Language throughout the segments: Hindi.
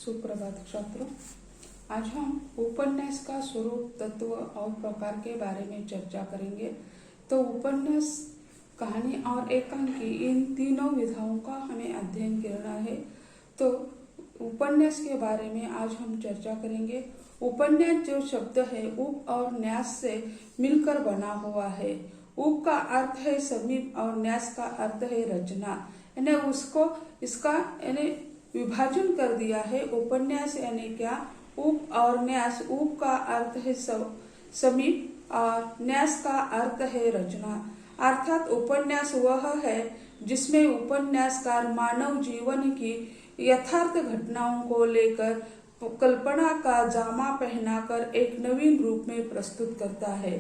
सुप्रभात छात्रों, आज हम उपन्यास का स्वरूप, तत्व और प्रकार के बारे में चर्चा करेंगे। तो उपन्यास, कहानी और एकांकी, इन तीनों विधाओं का हमें अध्ययन करना है। तो उपन्यास के बारे में आज हम चर्चा करेंगे। उपन्यास जो शब्द है उप और न्यास से मिलकर बना हुआ है। उप का अर्थ है समीप और न्यास का अर्थ है रचना, यानी उसको इसका यानी विभाजन कर दिया है। उपन्यास यानी क्या? उप और न्यास। उप का अर्थ है समीप और न्यास का अर्थ है रचना। अर्थात उपन्यास वह है जिसमें उपन्यासकार मानव जीवन की यथार्थ घटनाओं को लेकर कल्पना का जामा पहनाकर एक नवीन रूप में प्रस्तुत करता है।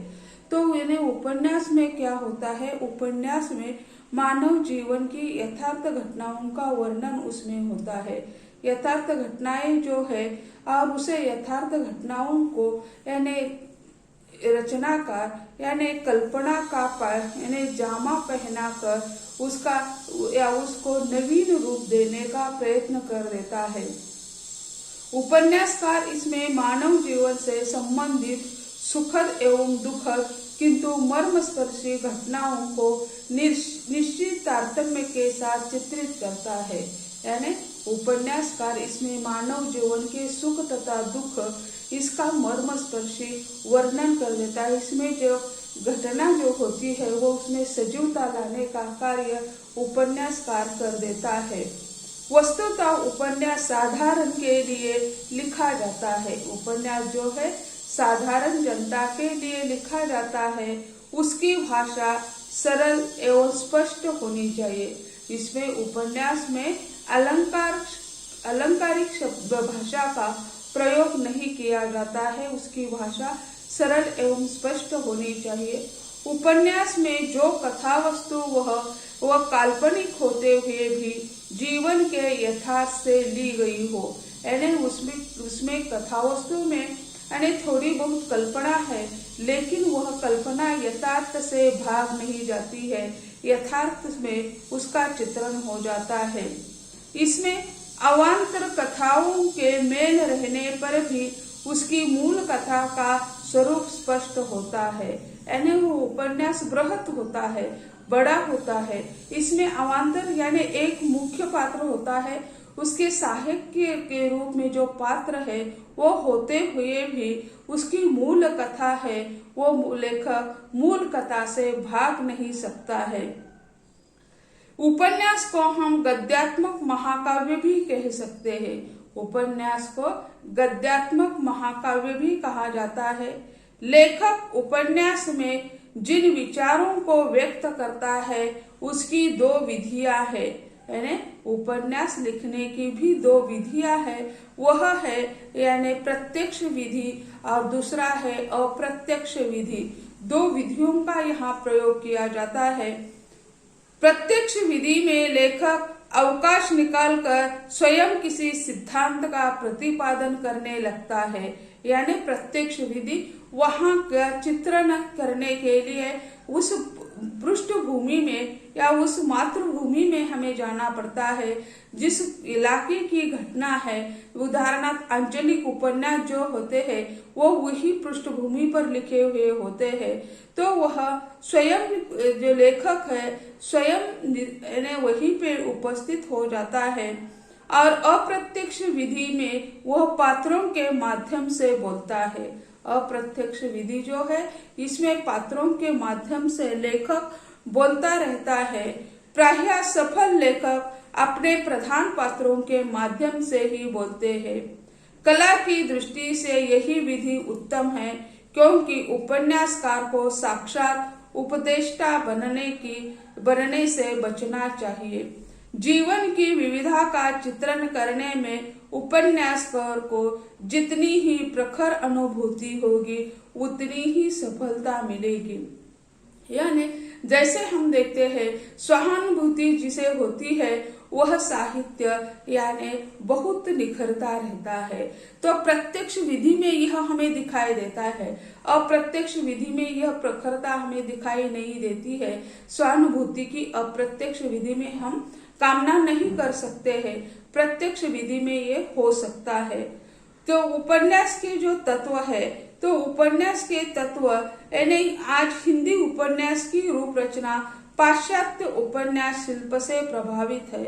तो यानी उपन्यास में क्या होता है? उपन्यास में मानव जीवन की यथार्थ घटनाओं का वर्णन उसमें होता है। यथार्थ घटनाएं जो है और उसे यथार्थ घटनाओं को यानी रचनाकार यानी कल्पना का यानी जामा पहनाकर उसका या उसको नवीन रूप देने का प्रयत्न कर देता है। उपन्यासकार इसमें मानव जीवन से संबंधित सुखद एवं दुखद किंतु मर्मस्पर्शी घटनाओं को निश्चित तारतम्य के साथ चित्रित करता है। यानी उपन्यासकार इसमें मानव जीवन के सुख तथा दुख इसका मर्मस्पर्शी वर्णन कर देता है। इसमें जो घटना जो होती है वो उसमें सजीवता लाने का कार्य उपन्यासकार कर देता है। वस्तुतः उपन्यास साधारण के लिए लिखा जाता है। उपन्यास जो है साधारण जनता के लिए लिखा जाता है। उसकी भाषा सरल एवं स्पष्ट होनी चाहिए। इसमें उपन्यास में अलंकारिक शब्द भाषा का प्रयोग नहीं किया जाता है। उसकी भाषा सरल एवं स्पष्ट होनी चाहिए। उपन्यास में जो कथा वस्तु वह काल्पनिक होते हुए भी जीवन के यथार्थ से ली गई हो। यानी उसमें कथा वस्तु में यानी थोड़ी बहुत कल्पना है, लेकिन वह कल्पना यथार्थ से भाग नहीं जाती है, यथार्थ में उसका चित्रण हो जाता है। इसमें अवान्तर कथाओं के मेल रहने पर भी उसकी मूल कथा का स्वरूप स्पष्ट होता है। यानी वो उपन्यास बृहत होता है, बड़ा होता है। इसमें अवान्तर यानी एक मुख्य पात्र होता है, उसके सहायक के रूप में जो पात्र है वो होते हुए भी उसकी मूल कथा है वो लेखक मूल कथा से भाग नहीं सकता है। उपन्यास को हम गद्यात्मक महाकाव्य भी कह सकते हैं। उपन्यास को गद्यात्मक महाकाव्य भी कहा जाता है। लेखक उपन्यास में जिन विचारों को व्यक्त करता है उसकी दो विधियां है। यानी उपन्यास लिखने की भी दो विधियां है। वह है यानी प्रत्यक्ष विधि और दूसरा है अप्रत्यक्ष विधि। दो विधियों का यहाँ प्रयोग किया जाता है। प्रत्यक्ष विधि में लेखक अवकाश निकालकर स्वयं किसी सिद्धांत का प्रतिपादन करने लगता है। यानी प्रत्यक्ष विधि वहां का चित्रण करने के लिए उस पृष्ठभूमि में या उस मातृभूमि में हमें जाना पड़ता है जिस इलाके की घटना है। उदाहरणार्थ आंचलिक उपन्यास जो होते हैं वो वही पृष्ठभूमि पर लिखे हुए होते हैं। तो वह स्वयं जो लेखक है स्वयं वहीं पे उपस्थित हो जाता है। और अप्रत्यक्ष विधि में वह पात्रों के माध्यम से बोलता है। अप्रत्यक्ष विधि जो है इसमें पात्रों के माध्यम से लेखक बोलता रहता है। प्रायः सफल लेखक अपने प्रधान पात्रों के माध्यम से ही बोलते हैं। कला की दृष्टि से यही विधि उत्तम है, क्योंकि उपन्यासकार को साक्षात उपदेष्टा बनने से बचना चाहिए। जीवन की विविधता का चित्रण करने में उपन्यासकार को जितनी ही प्रखर अनुभूति होगी उतनी ही सफलता मिलेगी। यानी जैसे हम देखते हैं सहानुभूति जिसे होती है वह साहित्य यानी बहुत निखरता रहता है। तो प्रत्यक्ष विधि में यह हमें दिखाई देता है, अप्रत्यक्ष विधि में यह प्रखरता हमें दिखाई नहीं देती है। सहानुभूति की अप्रत्यक्ष विधि में हम कामना नहीं कर सकते हैं, प्रत्यक्ष विधि में ये हो सकता है। तो उपन्यास के जो तत्व है, तो उपन्यास के तत्व यानी आज हिंदी उपन्यास की रूप रचना पाश्चात्य उपन्यास शिल्प से प्रभावित है।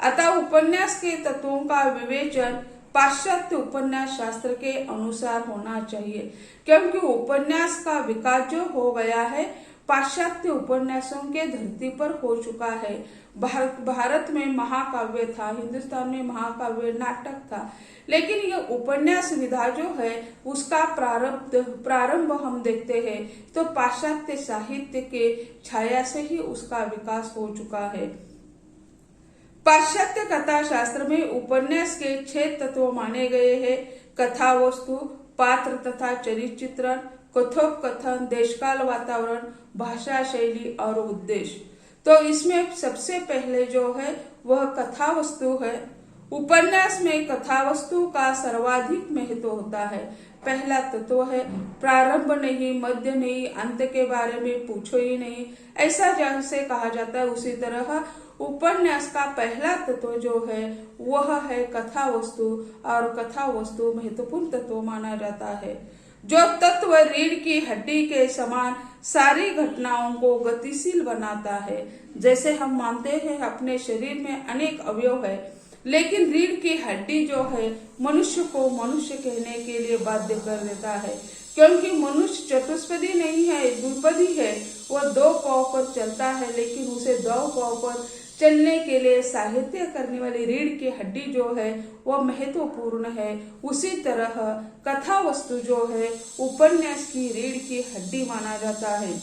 अतः उपन्यास के तत्वों का विवेचन पाश्चात्य उपन्यास शास्त्र के अनुसार होना चाहिए, क्योंकि उपन्यास का विकास जो हो गया है पाश्चात्य उपन्यासों के धरती पर हो चुका है। भारत में महाकाव्य था, हिंदुस्तान में महाकाव्य नाटक था, लेकिन यह उपन्यास विधा जो है उसका प्रारंभ हम देखते हैं तो पाश्चात्य साहित्य के छाया से ही उसका विकास हो चुका है। पाश्चात्य कथा शास्त्र में उपन्यास के 6 तत्व माने गए हैं: कथा वस्तु, पात्र तथा चरित्र चित्रण, कथोपकथन, देशकाल वातावरण, भाषा शैली और उद्देश्य। तो इसमें सबसे पहले जो है वह कथा वस्तु है। उपन्यास में कथा वस्तु का सर्वाधिक महत्व होता है। पहला तत्व है प्रारंभ नहीं, मध्य नहीं, अंत के बारे में पूछो ही नहीं, ऐसा जैसे कहा जाता है उसी तरह उपन्यास का पहला तत्व जो है वह है कथा वस्तु, और कथा वस्तु महत्वपूर्ण तत्व माना जाता है। जो तत्व रीढ़ की हड्डी के समान सारी घटनाओं को गतिशील बनाता है। जैसे हम मानते हैं अपने शरीर में अनेक अवयव है, लेकिन रीढ़ की हड्डी जो है मनुष्य को मनुष्य कहने के लिए बाध्य कर देता है, क्योंकि मनुष्य चतुष्पदी नहीं है, द्विपदी है। वह 2 पांव पर चलता है, लेकिन उसे 2 पांव पर चलने के लिए साहित्य करने वाली रीढ़ की हड्डी जो है वह महत्वपूर्ण है। उसी तरह कथा वस्तु जो है उपन्यास की रीढ़ की हड्डी माना जाता है।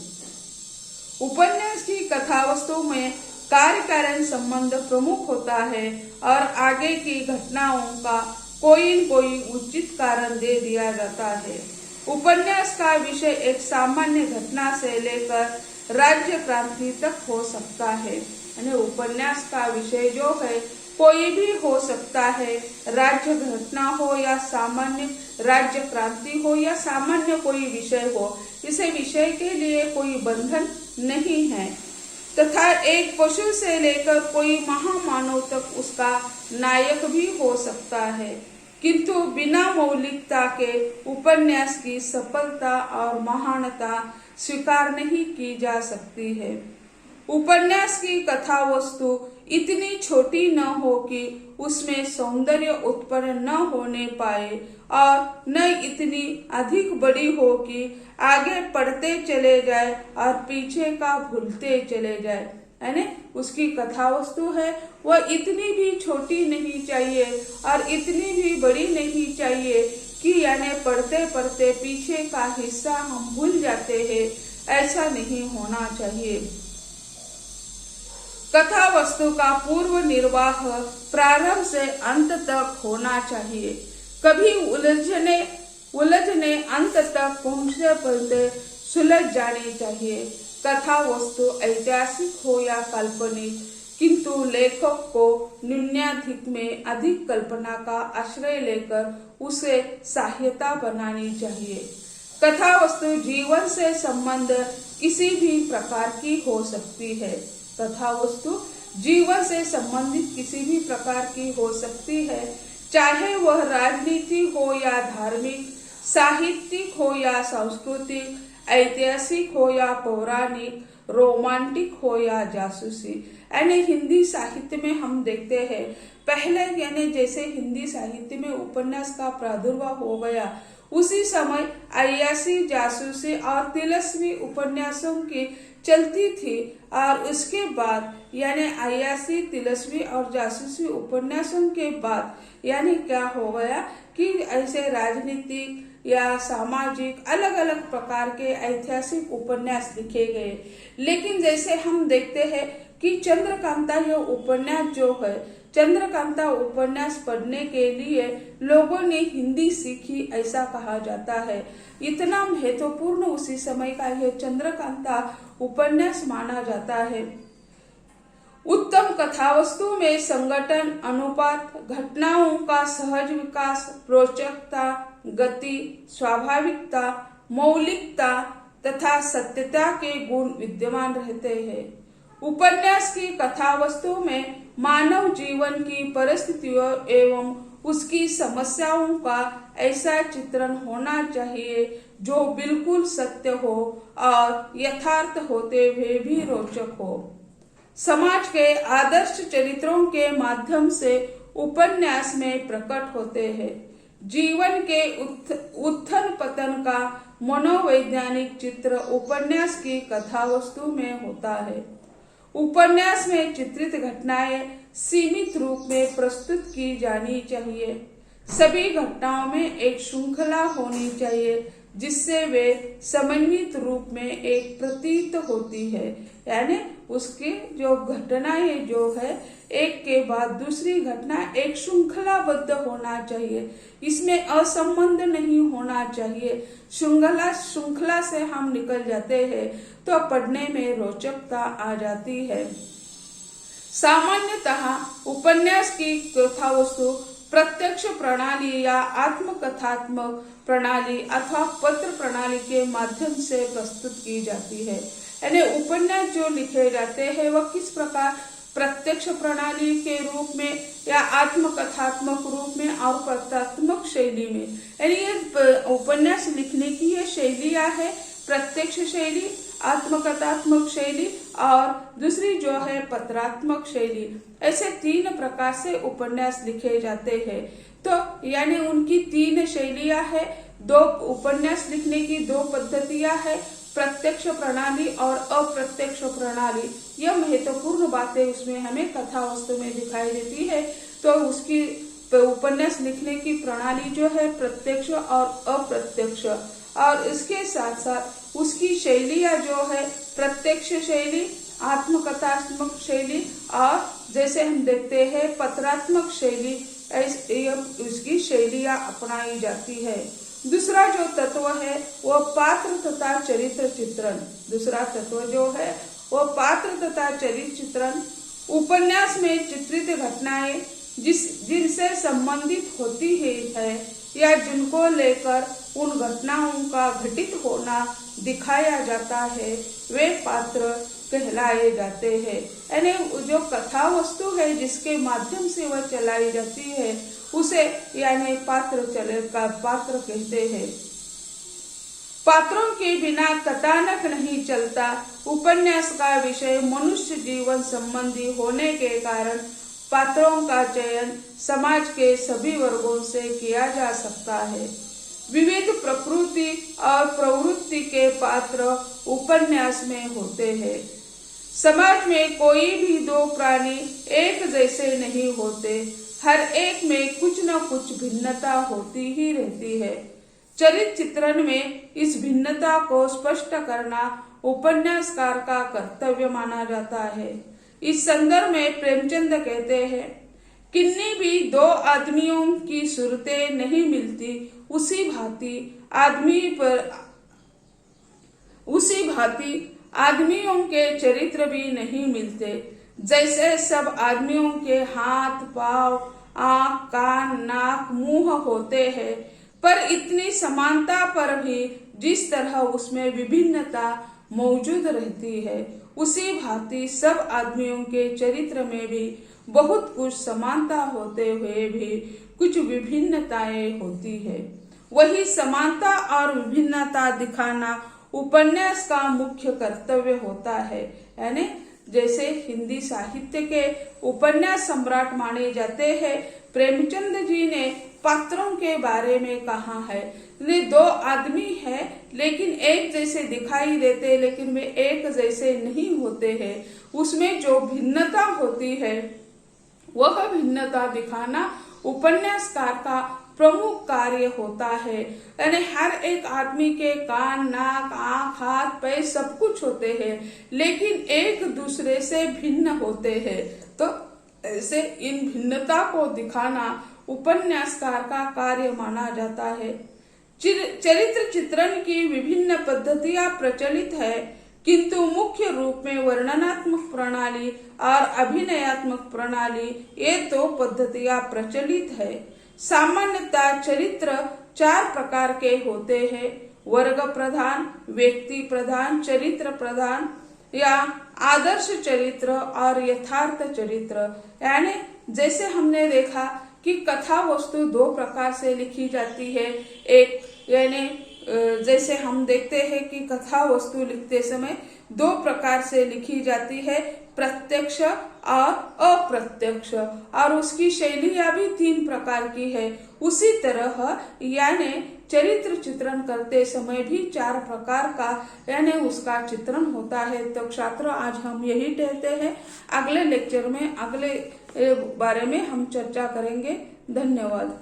उपन्यास की कथा वस्तु में कार्य कारण संबंध प्रमुख होता है और आगे की घटनाओं का कोई न कोई उचित कारण दे दिया जाता है। उपन्यास का विषय एक सामान्य घटना से लेकर राज्य क्रांति तक हो सकता है। यानी उपन्यास का विषय जो है कोई भी हो सकता है, राज्य घटना हो या सामान्य राज्य क्रांति हो या सामान्य कोई विषय हो, इसे विषय के लिए कोई बंधन नहीं है। तथा एक पशु से लेकर कोई महामानव तक उसका नायक भी हो सकता है, किंतु बिना मौलिकता के उपन्यास की सफलता और महानता स्वीकार नहीं की जा सकती है। उपन्यास की कथा वस्तु इतनी छोटी न हो कि उसमें सौंदर्य उत्पन्न न होने पाए और न इतनी अधिक बड़ी हो कि आगे पढ़ते चले जाए और पीछे का भूलते चले जाए। यानी उसकी कथा वस्तु है वह इतनी भी छोटी नहीं चाहिए और इतनी भी बड़ी नहीं चाहिए कि यानी पढ़ते पढ़ते पीछे का हिस्सा हम भूल जाते हैं, ऐसा नहीं होना चाहिए। कथा वस्तु का पूर्व निर्वाह प्रारंभ से अंत तक होना चाहिए। कभी उलझने अंत तक पहुंचते सुलझ जानी चाहिए। कथा वस्तु ऐतिहासिक हो या काल्पनिक, किंतु लेखक को न्यूनाधिक में अधिक कल्पना का आश्रय लेकर उसे सहायता बनानी चाहिए। कथा वस्तु जीवन से संबंध किसी भी प्रकार की हो सकती है। कथा वस्तु जीवन से संबंधित किसी भी प्रकार की हो सकती है, चाहे वह राजनीति हो या धार्मिक, साहित्यिक हो या सांस्कृतिक, ऐतिहासिक हो या पौराणिक, रोमांटिक हो या जासूसी। यानी हिंदी साहित्य में हम देखते हैं पहले यानी जैसे हिंदी साहित्य में उपन्यास का प्रादुर्भाव हो गया, उसी समय अय्यासी, जासूसी और तिलस्मी उपन्यासों की चलती थी और उसके बाद यानी अय्यासी, तिलस्मी और जासूसी उपन्यासों के बाद यानी क्या हो गया कि ऐसे राजनीतिक या सामाजिक अलग अलग प्रकार के ऐतिहासिक उपन्यास लिखे गए। लेकिन जैसे हम देखते हैं कि चंद्रकांता यह उपन्यास जो है, चंद्रकांता उपन्यास पढ़ने के लिए लोगों ने हिंदी सीखी ऐसा कहा जाता है। इतना महत्वपूर्ण उसी समय का यह चंद्रकांता उपन्यास माना जाता है। उत्तम कथावस्तु में संगठन, अनुपात, घटनाओं का सहज विकास, रोचकता, गति, स्वाभाविकता, मौलिकता तथा सत्यता के गुण विद्यमान रहते हैं। उपन्यास की कथावस्तु में मानव जीवन की परिस्थितियों एवं उसकी समस्याओं का ऐसा चित्रण होना चाहिए जो बिल्कुल सत्य हो और यथार्थ होते हुए भी रोचक हो। समाज के आदर्श चरित्रों के माध्यम से उपन्यास में प्रकट होते हैं। जीवन के उत्थान पतन का मनोवैज्ञानिक चित्र उपन्यास की कथा वस्तु में होता है। उपन्यास में चित्रित घटनाएं सीमित रूप में प्रस्तुत की जानी चाहिए। सभी घटनाओं में एक श्रृंखला होनी चाहिए जिससे वे समन्वित रूप में एक प्रतीत होती है, यानी उसके जो घटनाएं जो है एक के बाद दूसरी घटना एक श्रृंखलाबद्ध होना चाहिए। इसमें असंबंध नहीं होना चाहिए। श्रृंखला से हम निकल जाते हैं तो पढ़ने में रोचकता आ जाती है। सामान्यतः उपन्यास की कथा वस्तु प्रत्यक्ष प्रणाली या आत्मकथात्मक प्रणाली अथवा पत्र प्रणाली के माध्यम से प्रस्तुत की जाती है। यानी उपन्यास जो लिखे जाते हैं वह किस प्रकार प्रत्यक्ष प्रणाली के रूप में या आत्मकथात्मक रूप में और पत्रात्मक शैली में, यानी ये उपन्यास लिखने की ये शैलियां है, प्रत्यक्ष शैली, आत्मकथात्मक शैली और दूसरी जो है पत्रात्मक शैली। ऐसे तीन प्रकार से उपन्यास लिखे जाते हैं। तो यानी उनकी तीन शैलियां है। दो उपन्यास लिखने की दो पद्धतियां है, प्रत्यक्ष प्रणाली और अप्रत्यक्ष प्रणाली। यह महत्वपूर्ण बातें उसमें हमें कथा वस्तु में दिखाई देती है। तो उसकी उपन्यास लिखने की प्रणाली जो है प्रत्यक्ष और अप्रत्यक्ष, और इसके साथ साथ उसकी शैलियां जो है प्रत्यक्ष शैली, आत्मकथात्मक शैली और जैसे हम देखते हैं पत्रात्मक शैली, उसकी शैलियां अपनाई जाती है। दूसरा जो तत्व है वह पात्र तथा चरित्र चित्रण। दूसरा तत्व जो है वह पात्र तथा चरित्र चित्रण। उपन्यास में चित्रित घटनाएं जिनसे संबंधित होती है या जिनको लेकर उन घटनाओं का घटित होना दिखाया जाता है वे पात्र कहलाए जाते हैं। यानी जो कथा वस्तु है जिसके माध्यम से वह चलाई जाती है उसे यानी पात्र कहते हैं। पात्रों के बिना कथानक नहीं चलता। उपन्यास का विषय मनुष्य जीवन संबंधी होने के कारण पात्रों का चयन समाज के सभी वर्गों से किया जा सकता है। विविध प्रकृति और प्रवृत्ति के पात्र उपन्यास में होते हैं। समाज में कोई भी दो प्राणी एक जैसे नहीं होते, हर एक में कुछ न कुछ भिन्नता होती ही रहती है। चरित्र चित्रण में इस भिन्नता को स्पष्ट करना उपन्यासकार का कर्तव्य माना जाता है। इस संदर्भ में प्रेमचंद कहते हैं, किन्हीं भी दो आदमियों की सूरतें नहीं मिलती, उसी भांति आदमियों के चरित्र भी नहीं मिलते। जैसे सब आदमियों के हाथ, पांव, आंख, कान, नाक, मुंह होते हैं, पर इतनी समानता पर भी जिस तरह उसमें विभिन्नता मौजूद रहती है, उसी भांति सब आदमियों के चरित्र में भी बहुत कुछ समानता होते हुए भी कुछ विभिन्नताएं होती है। वही समानता और विभिन्नता दिखाना उपन्यास का मुख्य कर्तव्य होता है। यानी जैसे हिंदी साहित्य के उपन्यास सम्राट माने जाते हैं, प्रेमचंद जी ने पात्रों के बारे में कहा है। दो आदमी है लेकिन एक जैसे दिखाई देते, लेकिन वे एक जैसे नहीं होते हैं। उसमें जो भिन्नता होती है वह भिन्नता दिखाना उपन्यासकार का प्रमुख कार्य होता है। यानी हर एक आदमी के कान, नाक, आंख, हाथ, पैर सब कुछ होते हैं, लेकिन एक दूसरे से भिन्न होते हैं। तो ऐसे इन भिन्नता को दिखाना उपन्यासकार का कार्य माना जाता है। चरित्र चित्रण की विभिन्न पद्धतियां प्रचलित है, किंतु मुख्य रूप में वर्णनात्मक प्रणाली और अभिनयात्मक प्रणाली ये दो पद्धतियां प्रचलित है। सामान्यतः चरित्र चार प्रकार के होते हैं: वर्ग प्रधान, व्यक्ति प्रधान, चरित्र प्रधान। या आदर्श चरित्र और यथार्थ चरित्र। यानी जैसे हमने देखा कि कथा वस्तु दो प्रकार से लिखी जाती है। एक यानी जैसे हम देखते हैं कि कथा वस्तु लिखते समय दो प्रकार से लिखी जाती है, प्रत्यक्ष और अप्रत्यक्ष, और उसकी शैलियां भी तीन प्रकार की है। उसी तरह यानी चरित्र चित्रण करते समय भी चार प्रकार का यानी उसका चित्रण होता है। तो छात्रों, आज हम यही कहते हैं। अगले लेक्चर में अगले बारे में हम चर्चा करेंगे। धन्यवाद।